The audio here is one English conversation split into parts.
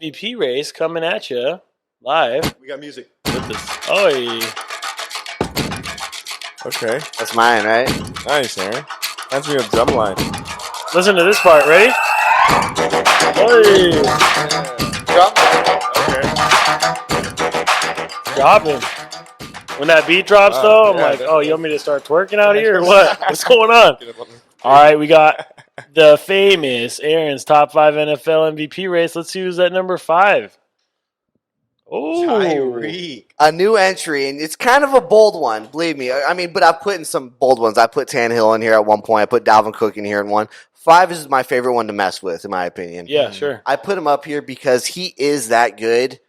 MVP race coming at you live. We got music. With this. Oi. Okay. That's mine, right? Nice, Aaron. That's me a drum line. Listen to this part. Ready? Oi. Drum. Okay. Dropping. When that beat drops, though, I'm yeah, like, definitely. oh, you want me to start twerking out here or what? What's going on? All right, we got the famous Aaron's top 5 NFL MVP race. Let's see who's at number 5. Oh, TYREEK. A new entry, and it's kind of a bold one, believe me. I mean, but I've put in some bold ones. I put Tannehill in here at one point. I put Dalvin Cook in here in one. 5 is my favorite one to mess with, in my opinion. Yeah, sure. I put him up here because he is that good.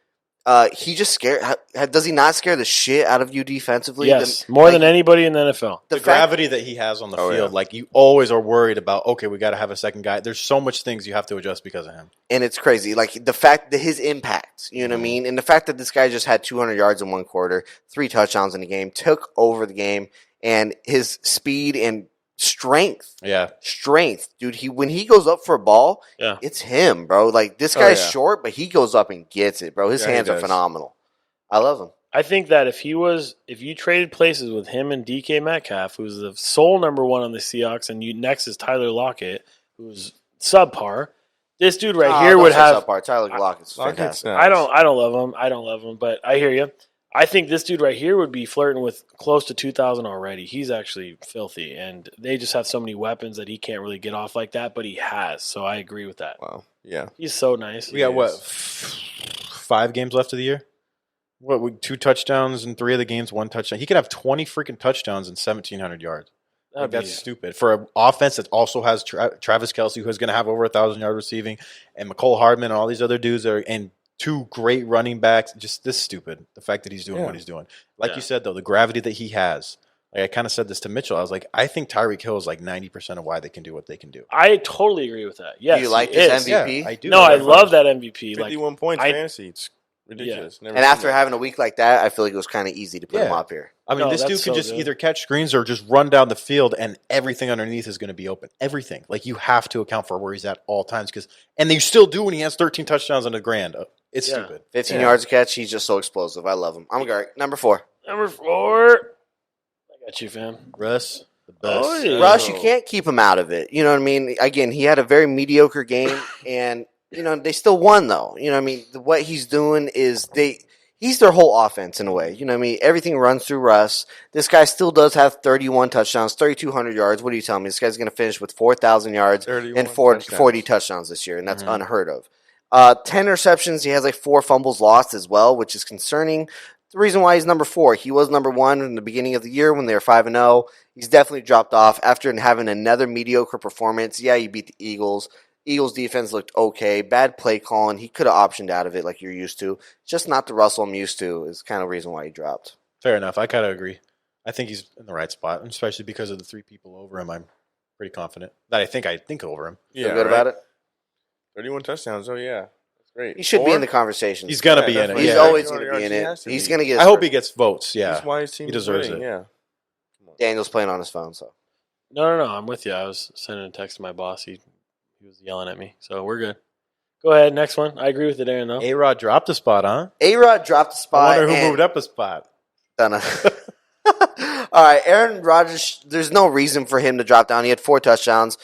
He just does he not scare the shit out of you defensively? Yes, more than anybody in the NFL. The gravity that he has on the field, yeah. like you always are worried about, okay, we got to have a second guy. There's so much things you have to adjust because of him. And it's crazy. Like the fact that his impact, you know what I mean? And the fact that this guy just had 200 yards in one quarter, 3 touchdowns in the game, took over the game, and his speed and strength, dude. When he goes up for a ball, it's him, bro. Like this guy's short, but he goes up and gets it, bro. His hands are phenomenal. I love him. I think that if you traded places with him and DK Metcalf, who's the sole number 1 on the Seahawks, and next is Tyler Lockett, who's subpar. This dude right here would have subpar. Tyler Lockett's fantastic. I don't love him, but I hear you. I think this dude right here would be flirting with close to 2,000 already. He's actually filthy, and they just have so many weapons that he can't really get off like that, but he has. So I agree with that. Wow. Yeah. He's so nice. We got 5 games left of the year? 2 touchdowns in 3 of the games, 1 touchdown. He could have 20 freaking touchdowns and 1,700 yards. That's stupid. For an offense that also has Travis Kelce, who's going to have over 1,000 yards receiving, and McCole Hardman and all these other dudes and 2 great running backs. Just this stupid. The fact that he's doing what he's doing. Like you said, though, the gravity that he has. Like I kind of said this to Mitchell. I was like, I think Tyreek Hill is like 90% of why they can do what they can do. I totally agree with that. Yes, do you like this MVP? Yeah, I do. No, I love that MVP. 51 points fantasy. It's ridiculous. And after having a week like that, I feel like it was kind of easy to put him up here. I mean, this dude can just either catch screens or just run down the field, and everything underneath is going to be open. Everything. Like, you have to account for where he's at all times. And you still do when he has 13 touchdowns on the grand. It's stupid. 15 yards a catch. He's just so explosive. I love him. I'm going number 4. Number 4. I got you, fam. Russ, the best. Oh, yeah. Russ, you can't keep him out of it. You know what I mean? Again, he had a very mediocre game, and, you know, they still won, though. You know what I mean? What he's doing is he's their whole offense in a way. You know what I mean? Everything runs through Russ. This guy still does have 31 touchdowns, 3,200 yards. What are you telling me? This guy's going to finish with 4,000 yards and 40 touchdowns this year, and that's unheard of. 10 receptions. He has like 4 fumbles lost as well, which is concerning. The reason why he's number 4, he was number 1 in the beginning of the year when they were 5-0. He's definitely dropped off after having another mediocre performance. Yeah, he beat the Eagles. Eagles defense looked okay. Bad play calling. He could have optioned out of it like you're used to. Just not the Russell I'm used to is kind of the reason why he dropped. Fair enough. I kind of agree. I think he's in the right spot, especially because of the 3 people over him. I'm pretty confident that I think over him. Feel good about it? 31 touchdowns. Oh, yeah. That's great. He should be in the conversation. He's going to be in it. He's always going to be in it. He's going to get I hope he gets votes. Yeah. That's why his team he deserves it. Yeah. Daniel's playing on his phone, so. No. I'm with you. I was sending a text to my boss. He was yelling at me, so we're good. Go ahead, next one. I agree with it, Aaron, though. A-Rod dropped a spot, huh? A-Rod dropped a spot. I wonder who moved up a spot. All right, Aaron Rodgers, there's no reason for him to drop down. He had 4 touchdowns.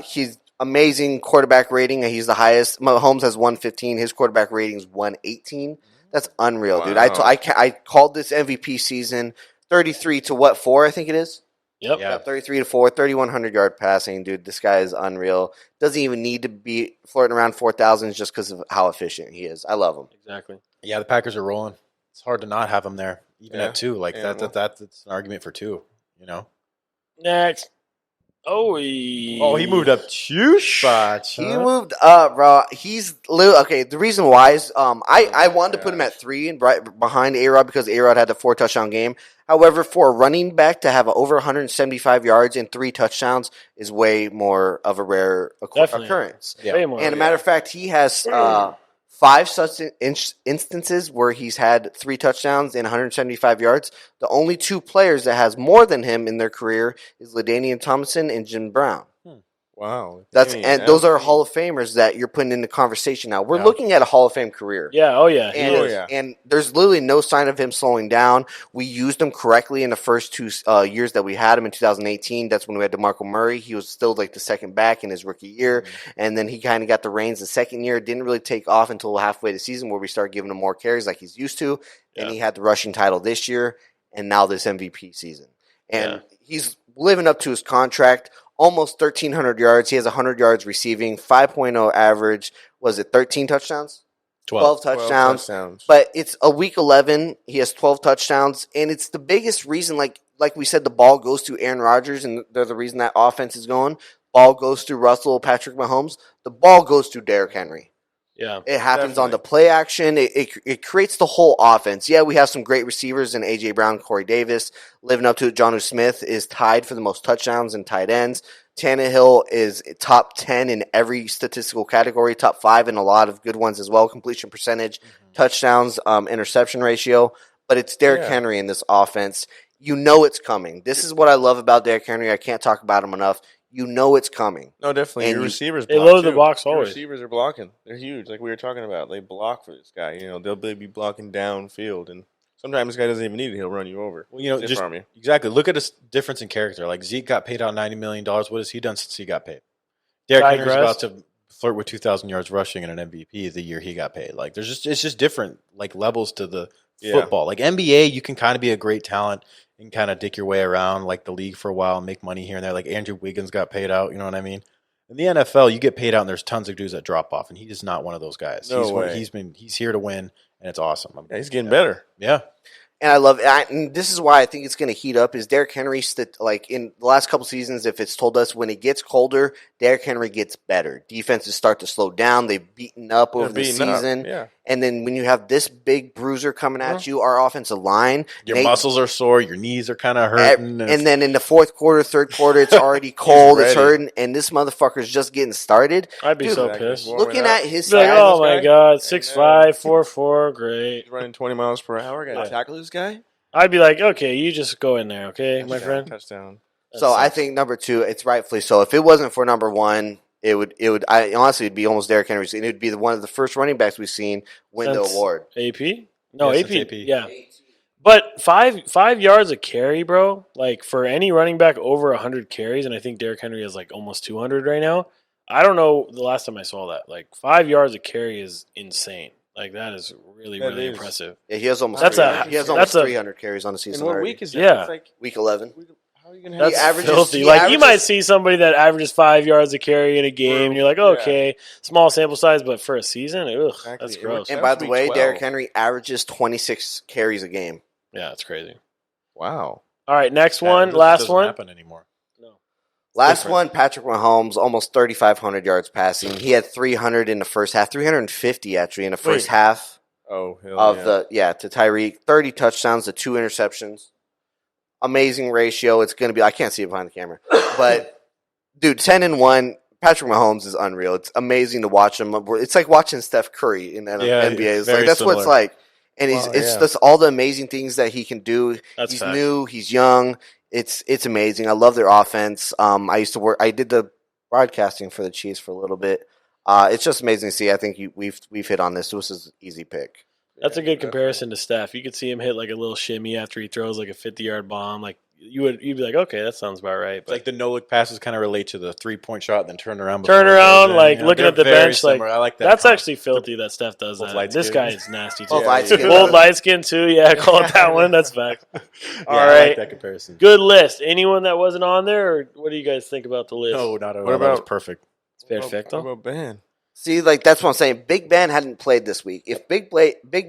He's amazing quarterback rating. He's the highest. Mahomes has 115. His quarterback rating is 118. That's unreal, dude. I called this MVP season 33 to what, 4, I think it is? Yep. Yeah, 33 to 4, 3,100 yard passing, dude. This guy is unreal. Doesn't even need to be flirting around 4,000 just because of how efficient he is. I love him. Exactly. Yeah, the Packers are rolling. It's hard to not have him there, even at 2. Like that's an argument for 2. You know. Next. He moved up 2 spots. He moved up, bro. He's okay. The reason why is I wanted to put him at 3 and right behind A-Rod because A-Rod had the 4 touchdown game. However, for a running back to have over 175 yards and 3 touchdowns is way more of a rare occurrence. Yeah. Way more, and a matter of fact, he has 5 such instances where he's had 3 touchdowns and 175 yards. The only 2 players that has more than him in their career is LaDainian Tomlinson and Jim Brown. Wow. And those are Hall of Famers that you're putting in the conversation now. We're looking at a Hall of Fame career. Yeah, oh yeah, he And, is. and there's literally no sign of him slowing down. We used him correctly in the first 2 years that we had him in 2018. That's when we had DeMarco Murray. He was still like the second back in his rookie year. And then he kind of got the reins the second year. Didn't really take off until halfway the season where we started giving him more carries like he's used to. And he had the rushing title this year and now this MVP season. And he's living up to his contract. Almost 1,300 yards. He has 100 yards receiving, 5.0 average. Was it 13 touchdowns? 12 touchdowns. But it's a week 11. He has 12 touchdowns. And it's the biggest reason, like we said, the ball goes to Aaron Rodgers, and they're the reason that offense is going. Ball goes to Russell, Patrick Mahomes. The ball goes to Derrick Henry. Yeah, it happens on the play action. It creates the whole offense. Yeah, we have some great receivers in A.J. Brown, Corey Davis. Living up to it, Jonnu Smith is tied for the most touchdowns and tight ends. Tannehill is top 10 in every statistical category, top 5 in a lot of good ones as well. Completion percentage, touchdowns, interception ratio. But it's Derrick Henry in this offense. You know it's coming. This is what I love about Derrick Henry. I can't talk about him enough. You know it's coming. No, definitely. And your receivers they block load too. the box Your always. receivers are blocking. They're huge, like we were talking about. They block for this guy. They'll be blocking downfield, and sometimes this guy doesn't even need it. He'll run you over. Well, just from you. Exactly. Look at his difference in character. Like Zeke got paid out $90 million. What has he done since he got paid? Derrick Henry's about to flirt with 2,000 yards rushing and an MVP the year he got paid. Like it's just different like levels to the football. Like NBA, you can kind of be a great talent and kind of dick your way around like the league for a while and make money here and there. Like Andrew Wiggins got paid out. You know what I mean? In the NFL, you get paid out and there's tons of dudes that drop off, and he is not one of those guys. No way. He's here to win, and it's awesome. He's getting better. Yeah. And I love it. And this is why I think it's going to heat up. Is Derrick Henry like in the last couple seasons? If it's told us when it gets colder, Derrick Henry gets better. Defenses start to slow down. They've beaten up over the season. And then when you have this big bruiser coming at you, our offensive line, your muscles are sore, your knees are kind of hurting, and then in the fourth quarter, third quarter, it's already cold, it's hurting, and this motherfucker's just getting started. I'd be so pissed. Looking at his like, oh my god, 6'5", 4'4", great. He's running 20 miles per hour. Got to tackle this guy. I'd be like, okay, you just go in there, okay, my friend. Touchdown. So I think number 2, it's rightfully so. If it wasn't for number 1, it would. I honestly, it'd be almost Derrick Henry. And it would be one of the first running backs we've seen win the award. AP? No, yes, AP. AP. Yeah. But five yards a carry, bro. Like for any running back over 100 carries, and I think Derrick Henry is like almost 200 right now. I don't know the last time I saw that. Like 5 yards a carry is insane. Like that is really impressive. Yeah, he has almost. He has almost 300 carries on the season. And what already. week is that? Yeah, it's like, week 11. How are you gonna that's averages, filthy. You might see somebody that averages 5 yards a carry in a game, and you're like, okay, small sample size, but for a season, that's gross. And by the way, Derrick Henry averages 26 carries a game. Yeah, it's crazy. Wow. All right, next one, last one. Happen anymore. Last one, Patrick Mahomes, almost 3,500 yards passing. He had 300 in the first half, 350 actually in the first half. Oh, hell of to TYREEK, 30 touchdowns to 2 interceptions. Amazing ratio. It's going to be. I can't see it behind the camera, but dude, 10-1. Patrick Mahomes is unreal. It's amazing to watch him. It's like watching Steph Curry in the NBA. It's like that's what it's like. And it's just all the amazing things that he can do. He's new. He's young. It's amazing. I love their offense. I used to work. I did the broadcasting for the Chiefs for a little bit. It's just amazing to see. I think we've hit on this. This is an easy pick. That's a good comparison to Steph. You could see him hit like a little shimmy after he throws like a 50-yard bomb. Like you'd be like, okay, that sounds about right. But it's like the no-look passes kind of relate to the 3-point shot, and then turn around, like looking at the bench. Similar. Like I like that. That's actually filthy that Steph does that. This guy is nasty too. Both light skin. Both light skin too. Yeah, call it that one. That's fact. All right, I like that comparison. Good list. Anyone that wasn't on there, or what do you guys think about the list? No, not at all. What about- That was perfect. It's perfecto. What about Ben? See, like that's what I'm saying. Big Ben hadn't played this week. If Big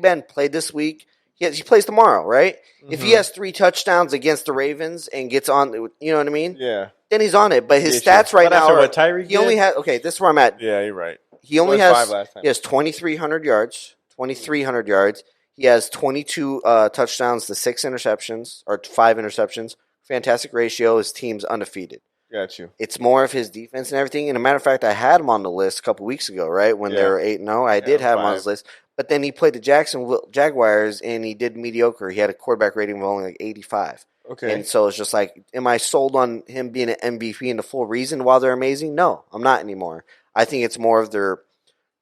Ben played this week, he plays tomorrow, right? Mm-hmm. If he has 3 touchdowns against the Ravens and gets on, you know what I mean? Yeah. Then he's on it. But his stats right now are. What TYREEK He only had. Okay, this is where I'm at. Yeah, you're right. He only has. 5 last time. He has 2,300 yards. 2,300 yards. He has 22 touchdowns to 6 interceptions or 5 interceptions. Fantastic ratio. His team's undefeated. Got you. It's more of his defense and everything. And a matter of fact, I had him on the list a couple weeks ago, right? When they were 8-0. I did have him on his list. But then he played the Jacksonville Jaguars, and he did mediocre. He had a quarterback rating of only like 85. Okay. And so it's just like, am I sold on him being an MVP and the full reason while they're amazing? No, I'm not anymore. I think it's more of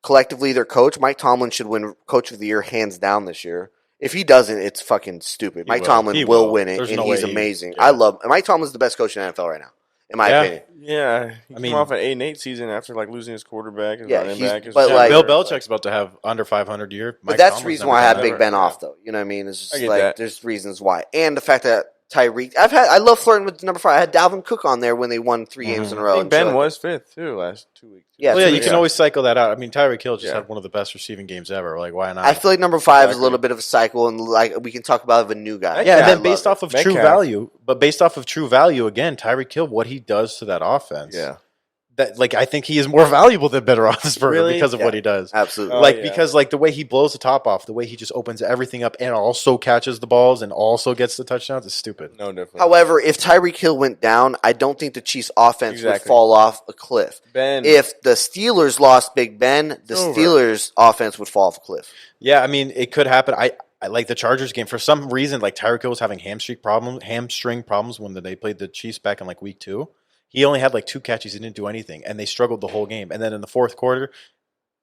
collectively their coach. Mike Tomlin should win Coach of the Year hands down this year. If he doesn't, it's fucking stupid. Mike Tomlin will win it, and he's amazing. I love Mike Tomlin's the best coach in the NFL right now, in my opinion. Yeah, he came off an 8-8 season after losing his quarterback, his running back. Bill Belichick's about to have under 500 year. But that's the reason why I had Big Ben off, though. You know what I mean? It's just like there's reasons why, and the fact that TYREEK. I love flirting with number 5. I had Dalvin Cook on there when they won 3 games in a row. I think Ben was 5th too last 2 weeks. Yeah, you can always cycle that out. I mean, Tyreek Hill just had one of the best receiving games ever. Like, why not? I feel like number 5 is a little bit of a cycle, and we can talk about a new guy. Yeah, and then based off of true value, again, Tyreek Hill, what he does to that offense. Yeah. That I think he is more valuable than Ben Roethlisberger because of what he does. Absolutely. Because the way he blows the top off, the way he just opens everything up and also catches the balls and also gets the touchdowns is stupid. No different. However, if Tyreek Hill went down, I don't think the Chiefs' offense would fall off a cliff. If the Steelers lost Big Ben, the Steelers' offense would fall off a cliff. Yeah, I mean, it could happen. I like the Chargers game. For some reason, Tyreek Hill was having hamstring problems when they played the Chiefs back in week 2. He only had 2 catches. He didn't do anything, and they struggled the whole game. And then in the fourth quarter,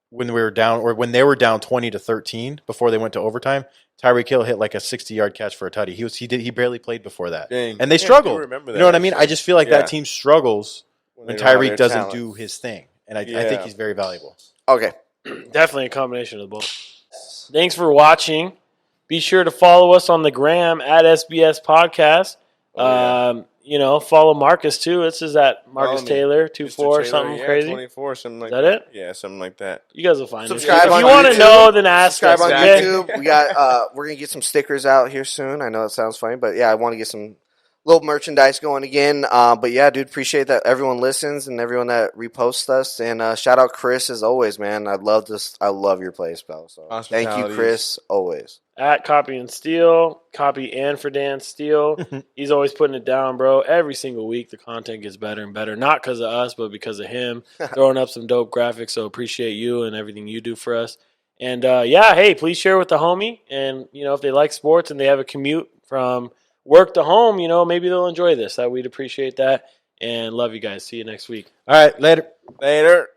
when they were down 20-13 before they went to overtime, Tyreek Hill hit a 60-yard catch for a tutty. He barely played before that, and they struggled. You know what I mean? I just feel like that team struggles when Tyreek doesn't do his thing, and I think he's very valuable. Okay, definitely a combination of both. Thanks for watching. Be sure to follow us on the gram at SBS Podcast. Follow Marcus too. This is at Marcus Taylor 24 something crazy. 24 something like that. Is that it? Yeah, something like that. You guys will find Subscribe it. If you want to know, then ask. Subscribe on YouTube. We got. We're gonna get some stickers out here soon. I know it sounds funny, but yeah, I want to get some little merchandise going again. But yeah, dude, appreciate that everyone listens and everyone that reposts us. And shout out Chris as always, man. I love your place, pal. So thank you, Chris, always. At Copy and Steal, Copy and for Dan Steele. He's always putting it down, bro. Every single week, the content gets better and better. Not because of us, but because of him. Throwing up some dope graphics, so appreciate you and everything you do for us. And, hey, please share with the homie. And, if they like sports and they have a commute from work to home, maybe they'll enjoy this. We'd appreciate that. And love you guys. See you next week. All right, later.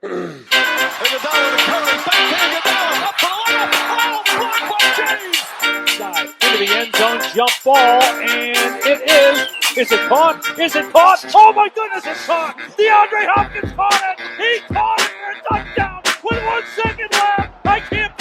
Into the end zone, jump ball, and it is. Is it caught? Is it caught? Oh my goodness, it's caught! DeAndre Hopkins caught it! He caught it for a touchdown with 1 second left! I can't